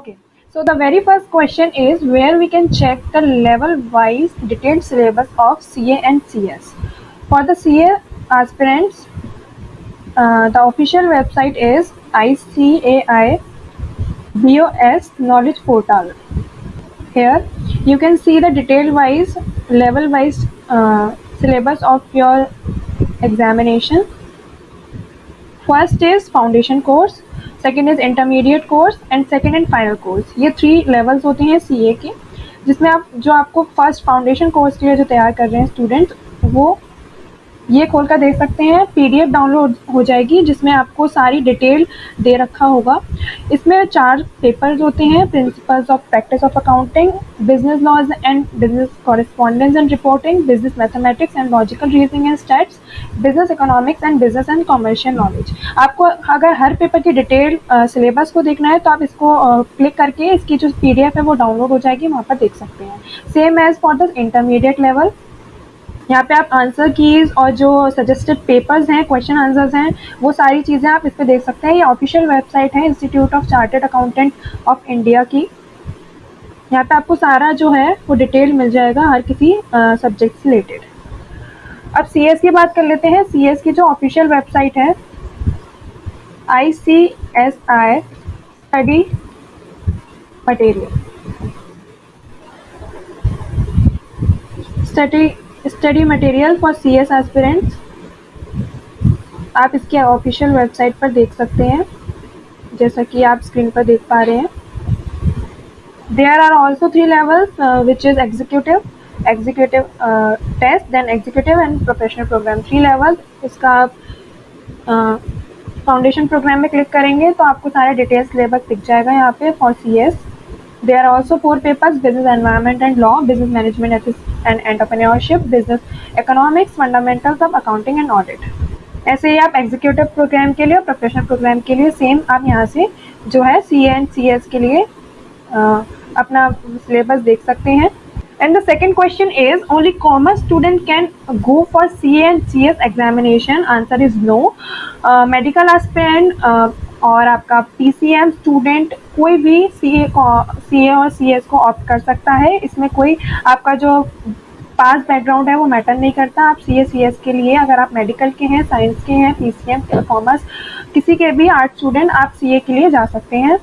Okay, so the very first question is where we can check the level wise detailed syllabus of CA and CS. For the CA aspirants, the official website is ICAI BOS Knowledge Portal. Here you can see the detail wise, level wise syllabus of your examination. First is foundation course, second is intermediate course and second and final course. ये 3 levels होते हैं CA के, जिसमें आप जो आपको first foundation course के लिए जो तैयार कर रहे हैं स्टूडेंट, वो ये खोल कर देख सकते हैं. पीडीएफ डाउनलोड हो जाएगी जिसमें आपको सारी डिटेल दे रखा होगा. इसमें 4 पेपर्स होते हैं: principles of practice of accounting, business laws and business correspondence and reporting, business mathematics and logical reasoning and stats, business economics and business and commercial knowledge. आपको अगर हर पेपर की डिटेल सिलेबस को देखना है तो आप इसको क्लिक करके इसकी जो पीडीएफ है वो डाउनलोड हो जाएगी, वहाँ पर देख सकते हैं. Same as for the intermediate level, यहाँ पे आप आंसर कीज और जो सजेस्टेड पेपर्स हैं, क्वेश्चन आंसर्स हैं, वो सारी चीज़ें आप इस पर देख सकते हैं. ये ऑफिशियल वेबसाइट है institute of chartered accountant of India की. यहाँ पे आपको सारा जो है वो डिटेल मिल जाएगा हर किसी सब्जेक्ट से रिलेटेड. अब सीएस की बात कर लेते हैं. सीएस की जो ऑफिशियल वेबसाइट है ICSI study material, study material for CS aspirants. आप इसके ऑफिशियल वेबसाइट पर देख सकते हैं जैसा कि आप स्क्रीन पर देख पा रहे हैं. There are also 3 levels which is executive test, then executive and professional program. 3 level. इसका आप फाउंडेशन प्रोग्राम में क्लिक करेंगे तो आपको सारे डिटेल्स सिलेबस दिख जाएगा यहाँ पे for CS. There are also 4 papers: business environment and law, business management ethics and entrepreneurship, business economics, fundamentals of accounting and audit. ऐसे ही आप एग्जीक्यूटिव प्रोग्राम के लिए और प्रोफेशनल प्रोग्राम के लिए सेम आप यहाँ से जो है सी एंड सी एस के लिए अपना सिलेबस देख सकते हैं. And the second question is, only commerce student can go for CA and CS examination. Answer is no. Medical aspirant और आपका PCM स्टूडेंट कोई भी CA और CS को ऑप्ट कर सकता है. इसमें कोई आपका जो पास बैकग्राउंड है वो मैटर नहीं करता. आप CA CS के लिए अगर आप मेडिकल के हैं, साइंस के हैं, PCM, कॉमर्स, किसी के भी आर्ट स्टूडेंट आप CA के लिए जा सकते हैं.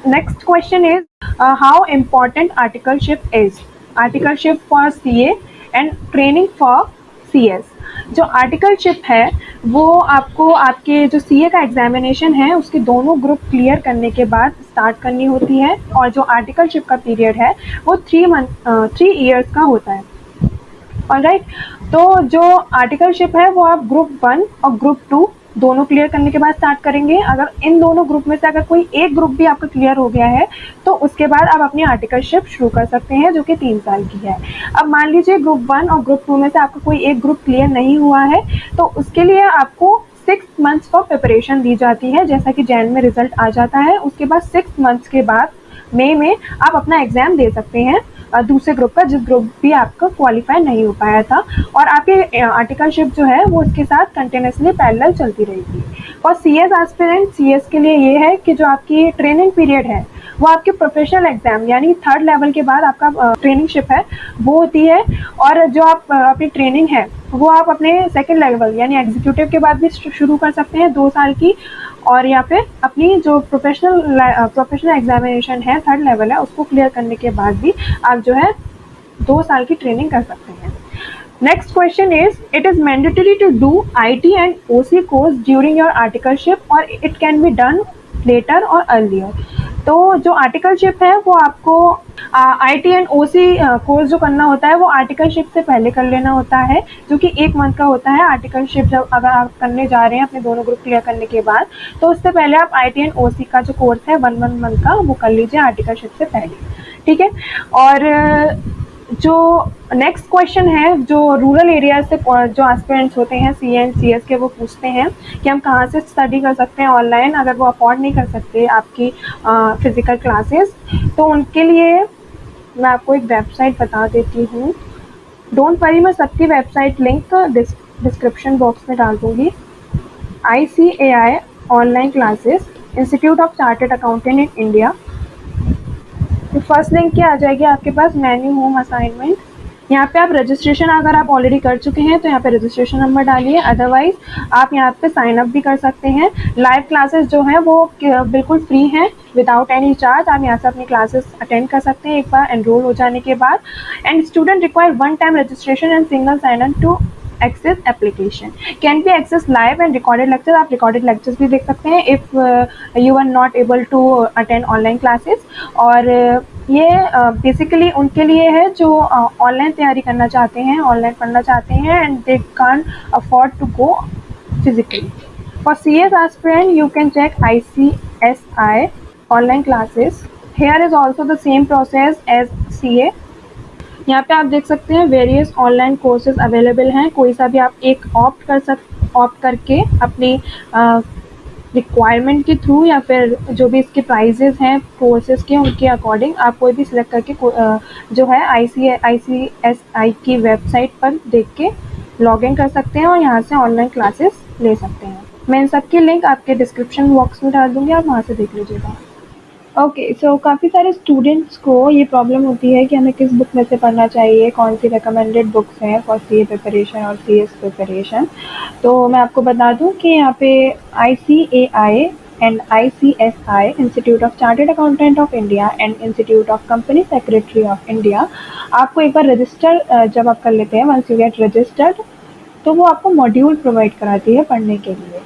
Next question is how important articleship is. Articleship for CA and training for CS. जो आर्टिकलशिप है वो आपको आपके जो CA का एग्जामिनेशन है उसके दोनों ग्रुप क्लियर करने के बाद स्टार्ट करनी होती है. और जो आर्टिकलशिप का पीरियड है वो 3 ईयर्स का होता है. ऑलराइट, तो जो आर्टिकलशिप है वो आप ग्रुप 1 और ग्रुप 2 दोनों क्लियर करने के बाद स्टार्ट करेंगे. अगर इन दोनों ग्रुप में से अगर कोई एक ग्रुप भी आपका क्लियर हो गया है तो उसके बाद आप अपनी आर्टिकलशिप शुरू कर सकते हैं जो कि 3 साल की है. अब मान लीजिए ग्रुप 1 और ग्रुप 2 में से आपका कोई एक ग्रुप क्लियर नहीं हुआ है तो उसके लिए आपको 6 मंथ्स फॉर प्रिपरेशन दी जाती है. जैसा कि जैन में रिजल्ट आ जाता है उसके बाद 6 मंथ्स के बाद मई में आप अपना एग्जाम दे सकते हैं दूसरे ग्रुप का, जिस ग्रुप भी आपका क्वालिफाई नहीं हो पाया था. और आपकी आर्टिकलशिप जो है वो इसके साथ कंटिन्यूसली पैरेलल चलती रहेगी. और सीएस एस्पिरेंट सीएस के लिए ये है कि जो आपकी ट्रेनिंग पीरियड है वो आपके प्रोफेशनल एग्जाम यानी 3rd लेवल के बाद आपका ट्रेनिंगशिप है वो होती है. और जो आप अपनी ट्रेनिंग है वो आप अपने 2nd लेवल यानी एग्जीक्यूटिव के बाद भी शुरू कर सकते हैं 2 साल की. और या फिर अपनी जो प्रोफेशनल एग्जामिनेशन है 3rd लेवल है उसको क्लियर करने के बाद भी आप जो है 2 साल की ट्रेनिंग कर सकते हैं. Next question is, it is mandatory to do IT and OC course during your articleship और it can be done later और अर्लियर. तो जो आर्टिकलशिप है वो आपको IT एंड OC कोर्स जो करना होता है वो आर्टिकलशिप से पहले कर लेना होता है जो कि 1 मंथ का होता है. आर्टिकलशिप जब अगर आप करने जा रहे हैं अपने दोनों ग्रुप क्लियर करने के बाद तो उससे पहले आप IT एंड OC का जो कोर्स है 1 मंथ का वो कर लीजिए आर्टिकलशिप से पहले. ठीक है. और जो नेक्स्ट क्वेश्चन है जो रूरल एरिया से जो एस्पिरेंट्स होते हैं CA एंड CS के वो पूछते हैं कि हम कहाँ से स्टडी कर सकते हैं ऑनलाइन अगर वो अफोर्ड नहीं कर सकते आपकी फिज़िकल क्लासेस. तो उनके लिए मैं आपको एक वेबसाइट बता देती हूँ. डोंट वरी, मैं सबकी वेबसाइट लिंक डिस्क्रिप्शन बॉक्स में डाल दूँगी. ICAI online classes, institute of chartered accountant in India. First link क्या आ जाएगी आपके पास, मेन्यू होम असाइनमेंट। यहाँ पे आप रजिस्ट्रेशन अगर आप ऑलरेडी कर चुके हैं तो यहाँ पे रजिस्ट्रेशन नंबर डालिए, अदरवाइज आप यहाँ पे साइन अप भी कर सकते हैं। लाइव क्लासेस जो है वो बिल्कुल फ्री हैं, विदाउट एनी चार्ज। आप यहाँ से अपनी क्लासेस अटेंड कर सकते हैं एक बार एनरोल हो जाने के बाद। And student require one time registration and single sign up to access application, can be access live and recorded lecture. आप रिकॉर्डेड लेक्चर्स भी देख सकते हैं if you are not able to attend online classes. और ये basically उनके लिए है जो ऑनलाइन तैयारी करना चाहते हैं, ऑनलाइन पढ़ना चाहते हैं and they can't afford to go physically. For CS aspirant, you can check ICSI online classes. Here is also the same process as CA. यहाँ पे आप देख सकते हैं वेरियस ऑनलाइन कोर्सेज अवेलेबल हैं, कोई सा भी आप एक ऑप्ट करके अपनी रिक्वायरमेंट के थ्रू या फिर जो भी इसके प्राइजेस हैं कोर्सेज के उनके अकॉर्डिंग आप कोई भी सिलेक्ट करके जो है ICSI की वेबसाइट पर देख के लॉग इन कर सकते हैं और यहाँ से ऑनलाइन क्लासेस ले सकते हैं। मैं इन सब की लिंक आपके डिस्क्रिप्शन बॉक्स में डाल दूँगी, आप वहाँ से देख लीजिएगा। ओके, सो काफ़ी सारे स्टूडेंट्स को ये प्रॉब्लम होती है कि हमें किस बुक में से पढ़ना चाहिए, कौन सी रिकमेंडेड बुक्स हैं फॉर CA प्रिपरेशन और CS प्रिपरेशन। तो मैं आपको बता दूं कि यहाँ पे ICAI and ICSI, institute of chartered accountant of India and institute of company secretary of India, आपको एक बार रजिस्टर जब आप कर लेते हैं, वंस यू गेट रजिस्टर्ड, तो वो आपको मॉड्यूल प्रोवाइड कराती है पढ़ने के लिए।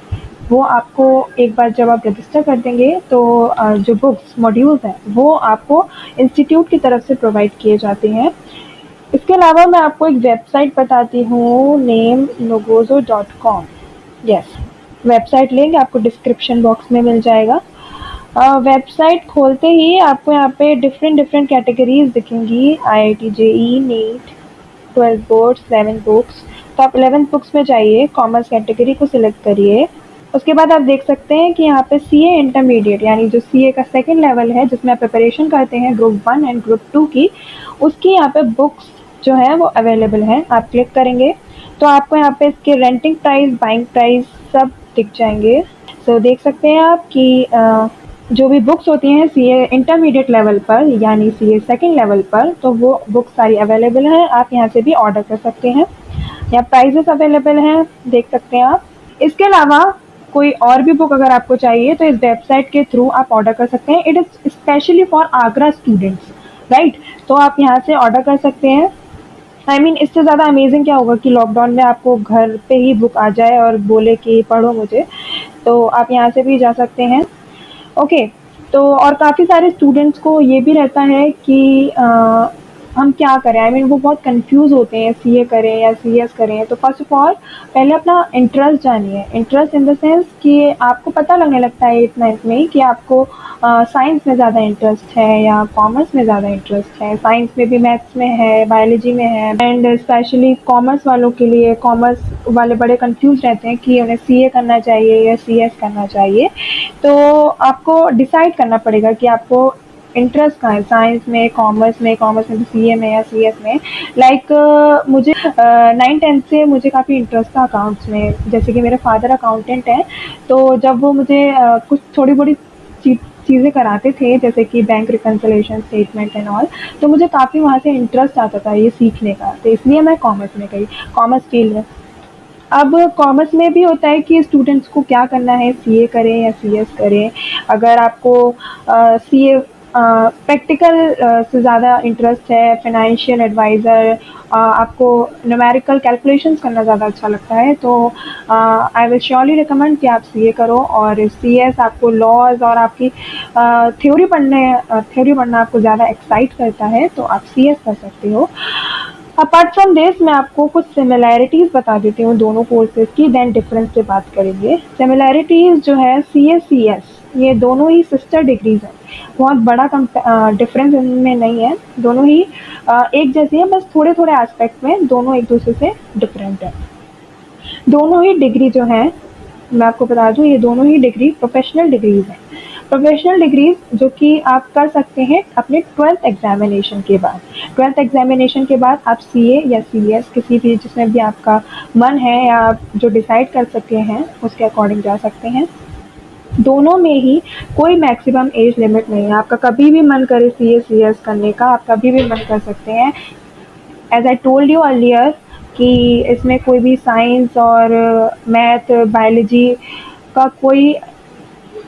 वो आपको एक बार जब आप रजिस्टर कर देंगे तो जो बुक्स मॉड्यूल्स हैं वो आपको इंस्टीट्यूट की तरफ से प्रोवाइड किए जाते हैं। इसके अलावा मैं आपको एक वेबसाइट बताती हूँ, namelogozo.com। यस, वेबसाइट लिंक आपको डिस्क्रिप्शन बॉक्स में मिल जाएगा। वेबसाइट खोलते ही आपको यहाँ पे डिफरेंट कैटेगरीज दिखेंगी, IIT JEE, NEET, 12 boards, 11 books. तो आप 11 बुक्स में जाइए, कॉमर्स कैटेगरी को सिलेक्ट करिए। उसके बाद आप देख सकते हैं कि यहाँ पे CA इंटरमीडिएट यानी जो CA का सेकंड लेवल है जिसमें आप प्रिपरेशन करते हैं ग्रुप 1 एंड ग्रुप 2 की, उसकी यहाँ पे बुक्स जो है वो अवेलेबल है। आप क्लिक करेंगे तो आपको यहाँ पे इसके रेंटिंग प्राइस, बाइंग प्राइस सब दिख जाएंगे। तो देख सकते हैं आप कि जो भी बुक्स होती हैं CA इंटरमीडिएट लेवल पर यानी CA सेकंड लेवल पर, तो वो बुक्स सारी अवेलेबल हैं। आप यहाँ से भी ऑर्डर कर सकते हैं। यहाँ प्राइजेस अवेलेबल हैं, देख सकते हैं आप। इसके अलावा कोई और भी बुक अगर आपको चाहिए तो इस वेबसाइट के थ्रू आप ऑर्डर कर सकते हैं। It is specially for Agra students, right. तो आप यहाँ से ऑर्डर कर सकते हैं। आई मीन इससे ज़्यादा अमेजिंग क्या होगा कि लॉकडाउन में आपको घर पे ही बुक आ जाए और बोले कि पढ़ो मुझे, तो आप यहाँ से भी जा सकते हैं। ओके, तो और काफ़ी सारे स्टूडेंट्स को ये भी रहता है कि हम क्या करें, आई मीन वो बहुत कंफ्यूज होते हैं CA करें या CS करें। तो फर्स्ट ऑफ ऑल पहले अपना इंटरेस्ट जानिए, इंटरेस्ट इन द सेंस कि आपको पता लगने लगता है इतना इसमें ही कि आपको साइंस में ज़्यादा इंटरेस्ट है या कॉमर्स में ज़्यादा इंटरेस्ट है। साइंस में भी मैथ्स में है, बायोलॉजी में है, एंड स्पेशली कॉमर्स वालों के लिए, कॉमर्स वाले बड़े कंफ्यूज रहते हैं कि उन्हें CA करना चाहिए या CS करना चाहिए। तो आपको डिसाइड करना पड़ेगा कि आपको इंटरेस्ट कहाँ है, साइंस में, कॉमर्स में तो CA में या CS में। लाइक मुझे 9-10 से मुझे काफ़ी इंटरेस्ट था अकाउंट्स में, जैसे कि मेरे फादर अकाउंटेंट हैं। तो जब वो मुझे कुछ थोड़ी बड़ी चीज़ें कराते थे जैसे कि bank reconciliation statement and all, तो मुझे काफ़ी वहाँ से इंटरेस्ट आता था ये सीखने का, तो इसलिए मैं कॉमर्स में गई, कॉमर्स फील्ड में। अब कॉमर्स में भी होता है कि स्टूडेंट्स को क्या करना है, CA करें या CS करें। अगर आपको CA प्रैक्टिकल से ज़्यादा इंटरेस्ट है, फाइनेंशियल एडवाइज़र, आपको न्यूमेरिकल कैलकुलेशंस करना ज़्यादा अच्छा लगता है, तो आई विल श्योरली रिकमेंड कि आप CA करो। और CS आपको लॉज और आपकी थ्योरी पढ़ना आपको ज़्यादा एक्साइट करता है, तो आप CS कर सकते हो। अपार्ट फ्रॉम दिस मैं आपको कुछ सिमिलैरिटीज़ बता देती हूँ दोनों कोर्सेज़ की, देन डिफरेंस पे बात करेंगे। सिमिलैरिटीज़ जो है CA CS ये दोनों ही सिस्टर डिग्रीज़ हैं, बहुत बड़ा डिफरेंस इनमें नहीं है, दोनों ही एक जैसी हैं, बस थोड़े थोड़े एस्पेक्ट में दोनों एक दूसरे से डिफरेंट है। दोनों ही डिग्री जो है मैं आपको बता दूँ, ये दोनों ही डिग्री प्रोफेशनल डिग्रीज़ हैं। प्रोफेशनल डिग्रीज जो कि आप कर सकते हैं अपने 12th एग्जामिनेशन के बाद। 12th एग्जामिनेशन के बाद आप CA या CS किसी भी जिसमें भी आपका मन है या आप जो डिसाइड कर सकते हैं उसके अकॉर्डिंग जा सकते हैं। दोनों में ही कोई मैक्सिमम एज लिमिट नहीं है। आपका कभी भी मन करे सीए सीएस करने का, आप कभी भी मन कर सकते हैं। As I told you earlier कि इसमें कोई भी साइंस और मैथ बायोलॉजी का कोई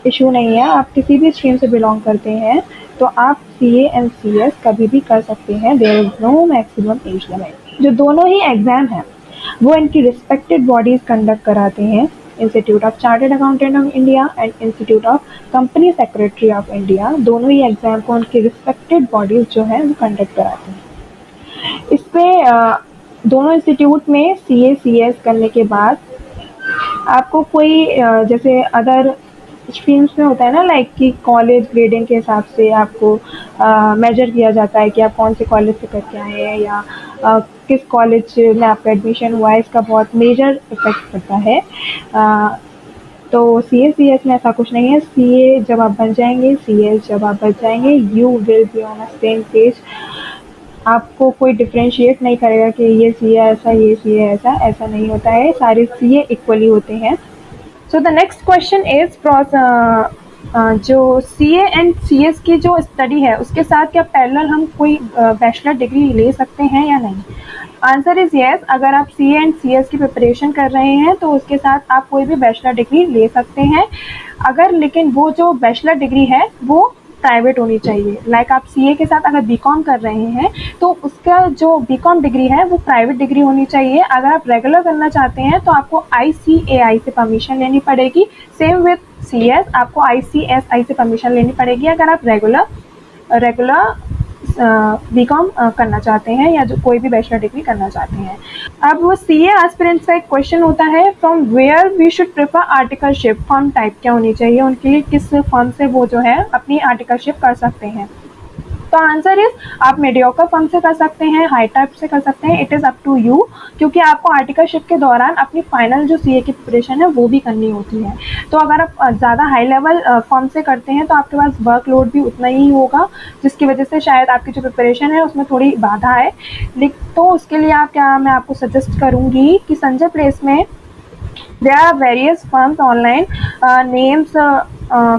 इशू नहीं है। आप किसी भी स्ट्रीम से बिलोंग करते हैं तो आप सीए एंड सीएस कभी भी कर सकते हैं। There is no maximum age limit. जो दोनों ही एग्जाम हैं वो इनकी रिस्पेक्टेड बॉडीज कंडक्ट कराते हैं। Institute of chartered accountant of India and institute of company secretary of India, दोनों ही एग्जाम को उनकी रिस्पेक्टेड बॉडीज जो है वो कंडक्ट कराते हैं। इस पे दोनों इंस्टीट्यूट में सीए सीएस करने के बाद आपको कोई जैसे अदर स्ट्रीम्स में होता है ना, लाइक कि कॉलेज ग्रेडिंग के हिसाब से आपको मेजर किया जाता है कि आप कौन से कॉलेज से करके आए हैं या किस कॉलेज में आपका एडमिशन हुआ है। इसका बहुत मेजर इफेक्ट पड़ता है। तो सी ए सी एस में ऐसा कुछ नहीं है। सी ए जब आप बन जाएंगे, सी एस जब आप बन जाएंगे, you will be on a same page. आपको कोई डिफ्रेंशिएट नहीं करेगा कि ये सी ए ऐसा, ये सी ए ऐसा, ऐसा नहीं होता है। सारे सी ए इक्वली होते हैं। So the next question is जो सी ए एंड सी एस की जो स्टडी है उसके साथ क्या पैरेलल हम कोई बैचलर डिग्री ले सकते हैं या नहीं? Answer is yes. अगर आप सी ए एंड सी एस की प्रिपरेशन कर रहे हैं तो उसके साथ आप कोई भी बैचलर डिग्री ले सकते हैं। अगर लेकिन वो जो बैचलर डिग्री है वो प्राइवेट होनी चाहिए। लाइक आप सीए के साथ अगर बीकॉम कर रहे हैं तो उसका जो बीकॉम डिग्री है वो प्राइवेट डिग्री होनी चाहिए। अगर आप रेगुलर करना चाहते हैं तो आपको आईसीएआई से परमिशन लेनी पड़ेगी। सेम विथ सीएस, आपको आईसीएसआई से परमिशन लेनी पड़ेगी अगर आप रेगुलर बीकॉम करना चाहते हैं या जो कोई भी बैचलर डिग्री करना चाहते हैं। अब वो सीए एस्पिरेंट्स का एक क्वेश्चन होता है, from where we should prefer articleship, firm type क्या होनी चाहिए उनके लिए, किस फर्म से वो जो है अपनी आर्टिकलशिप कर सकते हैं। तो आंसर इज आप मीडियोकर फर्म से कर सकते हैं, हाई टाइप से कर सकते हैं। It is up to you, क्योंकि आपको आर्टिकलशिप के दौरान अपनी फाइनल जो सीए की प्रिपरेशन है वो भी करनी होती है। तो अगर आप ज़्यादा हाई लेवल फर्म से करते हैं तो आपके पास वर्कलोड भी उतना ही होगा, जिसकी वजह से शायद आपकी जो प्रिपरेशन है उसमें थोड़ी बाधा है। तो उसके लिए मैं आपको सजेस्ट करूँगी कि संजय प्लेस में there are various firms online, names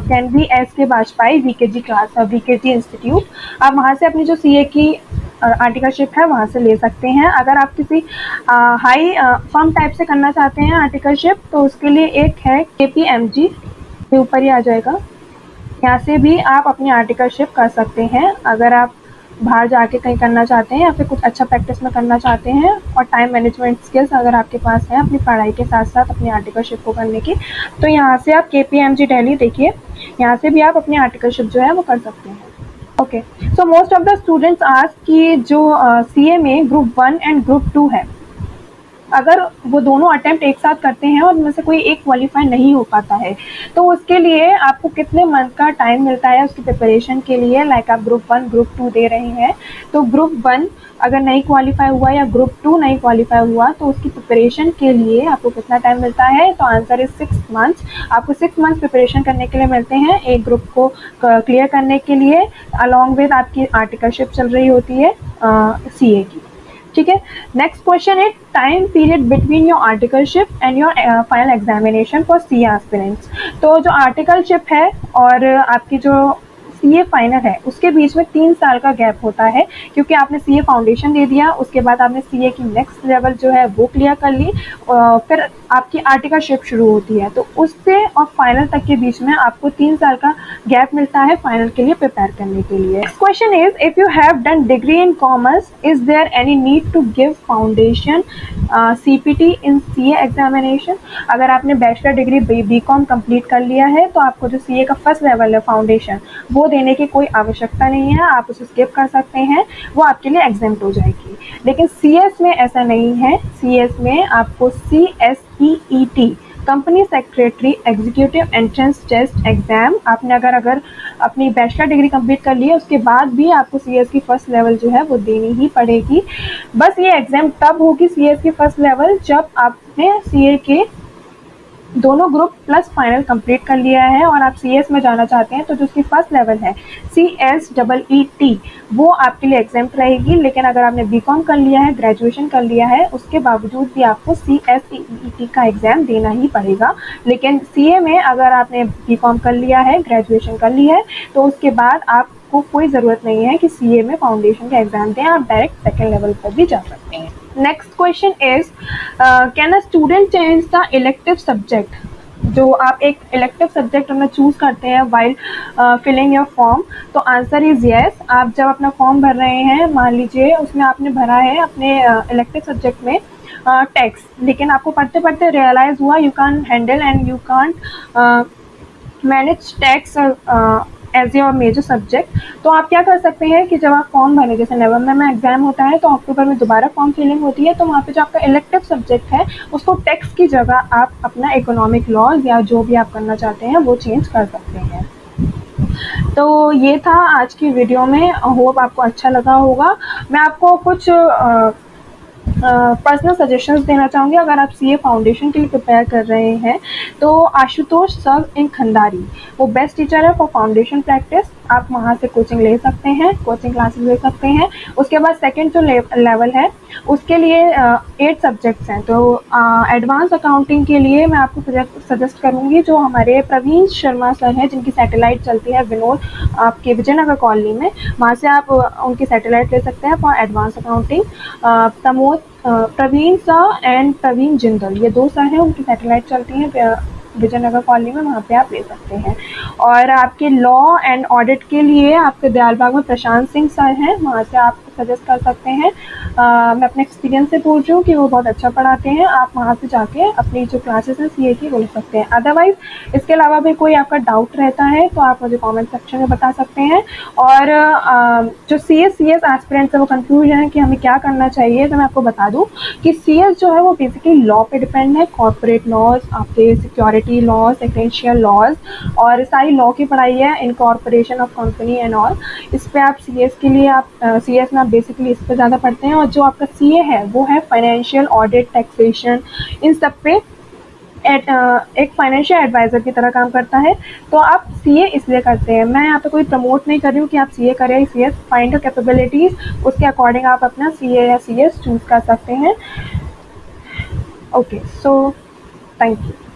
can be SK Bajpai, VKG class और VKG इंस्टीट्यूट। आप वहाँ से अपनी जो सीए की आर्टिकलशिप है वहाँ से ले सकते हैं। अगर आप किसी हाई फर्म टाइप से करना चाहते हैं आर्टिकलशिप तो उसके लिए एक है KPMG, ये ऊपर ही आ जाएगा। यहाँ से भी आप अपनी आर्टिकलशिप कर सकते हैं अगर आप बाहर जाके कहीं करना चाहते हैं या फिर कुछ अच्छा प्रैक्टिस में करना चाहते हैं और टाइम मैनेजमेंट स्किल्स अगर आपके पास है अपनी पढ़ाई के साथ साथ अपनी आर्टिकलशिप को करने की, तो यहाँ से आप KPMG दिल्ली देखिए, यहाँ से भी आप अपनी आर्टिकलशिप जो है वो कर सकते हैं। Okay, so most of the students ask कि जो सीए में ग्रुप 1 एंड ग्रुप 2 है, अगर वो दोनों अटेम्प्ट एक साथ करते हैं और उनमें से कोई एक क्वालिफाई नहीं हो पाता है तो उसके लिए आपको कितने मंथ का टाइम मिलता है उसकी प्रिपरेशन के लिए। लाइक आप ग्रुप 1 ग्रुप 2 दे रहे हैं तो ग्रुप 1 अगर नहीं क्वालिफाई हुआ या ग्रुप 2 नहीं क्वालिफाई हुआ तो उसकी प्रिपरेशन के लिए आपको कितना टाइम मिलता है? तो आंसर इज 6 मंथ्स। आपको 6 मंथ्स प्रिपरेशन करने के लिए मिलते हैं एक ग्रुप को क्लियर करने के लिए, अलॉन्ग विद आपकी आर्टिकलशिप चल रही होती है सीए की। ठीक है, नेक्स्ट क्वेश्चन है time period between your articleship and your final examination for CA aspirants. तो जो आर्टिकलशिप है और आपकी जो सीए फाइनल है उसके बीच में 3 साल का गैप होता है, क्योंकि आपने सीए फाउंडेशन दे दिया, उसके बाद आपने सीए की नेक्स्ट लेवल जो है वो क्लियर कर ली, फिर आपकी आर्टिकलशिप शुरू होती है। तो उससे और फाइनल तक के बीच में आपको 3 साल का गैप मिलता है फाइनल के लिए प्रिपेयर करने के लिए। Question is, if you have done degree in commerce, is there any need to give foundation CPT in CA examination? अगर आपने बैचलर डिग्री बीकॉम कंप्लीट कर लिया है तो आपको जो सीए का फर्स्ट लेवल है फाउंडेशन वो देने की कोई आवश्यकता नहीं है, आप उसे स्किप कर सकते हैं, वो आपके लिए एग्जाम्प्ट हो जाएगी। लेकिन सीएस में ऐसा नहीं है। सीएस में आपको CSEET company secretary executive entrance test exam, आपने अगर अपनी बैचलर डिग्री कंप्लीट कर ली है उसके बाद भी आपको सीएस की फर्स्ट लेवल जो है वो देनी ही पड़ेगी। बस ये एग्जाम तब होगी सीएस की फर्स्ट लेवल जब आपने सीए के दोनों ग्रुप प्लस फाइनल कंप्लीट कर लिया है और आप CS में जाना चाहते हैं, तो जो उसकी फर्स्ट लेवल है CSEET, वो आपके लिए एग्जाम्प्ट रहेगी। लेकिन अगर आपने BCom कर लिया है, ग्रेजुएशन कर लिया है, उसके बावजूद भी आपको CSEET का एग्ज़ाम देना ही पड़ेगा। लेकिन CA में अगर आपने BCom कर लिया है, ग्रेजुएशन कर ली है, तो उसके बाद आपको कोई ज़रूरत नहीं है कि CA में फाउंडेशन का एग्ज़ाम दें, आप डायरेक्ट सेकेंड लेवल पर भी जा सकते हैं। Next question is, can a student change the elective subject? जो आप एक इलेक्टिव सब्जेक्ट अपना चूज करते हैं वाइल फिलिंग योर फॉर्म, तो आंसर इज येस। आप जब अपना फॉर्म भर रहे हैं, मान लीजिए उसमें आपने भरा है अपने इलेक्टिव सब्जेक्ट में टैक्स, लेकिन आपको पढ़ते पढ़ते रियलाइज हुआ you can handle and you can manage tax as your major subject, तो आप क्या कर सकते हैं कि जब आप फॉर्म भरें, जैसे नवंबर में एग्जाम होता है तो अक्टूबर में दोबारा फॉर्म फिलिंग होती है, तो वहाँ पे जो आपका इलेक्टिव सब्जेक्ट है उसको टैक्स की जगह आप अपना इकोनॉमिक लॉज या जो भी आप करना चाहते हैं वो चेंज कर सकते हैं। तो ये था आज की वीडियो में, होप आपको अच्छा लगा होगा। मैं आपको कुछ पर्सनल सजेशंस देना चाहूँगी। अगर आप CA फाउंडेशन के लिए प्रिपेयर कर रहे हैं, तो आशुतोष सर इन खंडारी वो बेस्ट टीचर है फॉर फाउंडेशन प्रैक्टिस। आप वहाँ से कोचिंग ले सकते हैं, कोचिंग क्लासेस ले सकते हैं। उसके बाद सेकंड जो लेवल है उसके लिए 8 सब्जेक्ट्स हैं, तो एडवांस अकाउंटिंग के लिए मैं आपको सजेस्ट करूँगी जो हमारे प्रवीण शर्मा सर हैं, जिनकी सैटेलाइट चलती है विनोद आपके विजयनगर कॉलोनी में, वहाँ से आप उनकी सैटेलाइट ले सकते हैं for advance accounting. Pramod Praveen sir and Praveen Jindal, ये 2 सर हैं, उनकी सैटेलाइट चलती हैं विजयनगर कॉलोनी में, वहाँ पे आप ले सकते हैं। और आपके लॉ एंड ऑडिट के लिए आपके दयालबाग में प्रशांत सिंह सर हैं, वहाँ से आप सजेस्ट कर सकते हैं। मैं अपने एक्सपीरियंस से बोल रही हूँ कि वो बहुत अच्छा पढ़ाते हैं, आप वहाँ से जाके अपनी जो क्लासेस हैं CA की वो ले सकते हैं। अदरवाइज इसके अलावा भी कोई आपका डाउट रहता है तो आप मुझे कॉमेंट सेक्शन में बता सकते हैं। और जो CS एस्पिरेंट्स है वो कंफ्यूज हैं कि हमें क्या करना चाहिए, तो मैं आपको बता दूँ कि CS जो है वो बेसिकली लॉ पे डिपेंड है, कॉर्पोरेट लॉज, आपके सिक्योरिटी लॉज, सेक्रेंशियल लॉज, और सारी लॉ की पढ़ाई है, incorporation of company and all. इस पे आप CS के लिए आप CS में आप बेसिकली इस पे ज़्यादा पढ़ते हैं। और जो आपका CA है वो है फाइनेंशियल, ऑडिट, टैक्सेशन, इन सब पे एक फाइनेंशियल एडवाइज़र की तरह काम करता है। तो आप CA इसलिए करते हैं, मैं यहाँ पे कोई प्रमोट नहीं कर रही हूँ कि आप CA करें। CS फाइंड योर कैपेबिलिटीज़, उसके अकॉर्डिंग आप अपना CA या CS चूज़ कर सकते हैं। Okay, so thank you.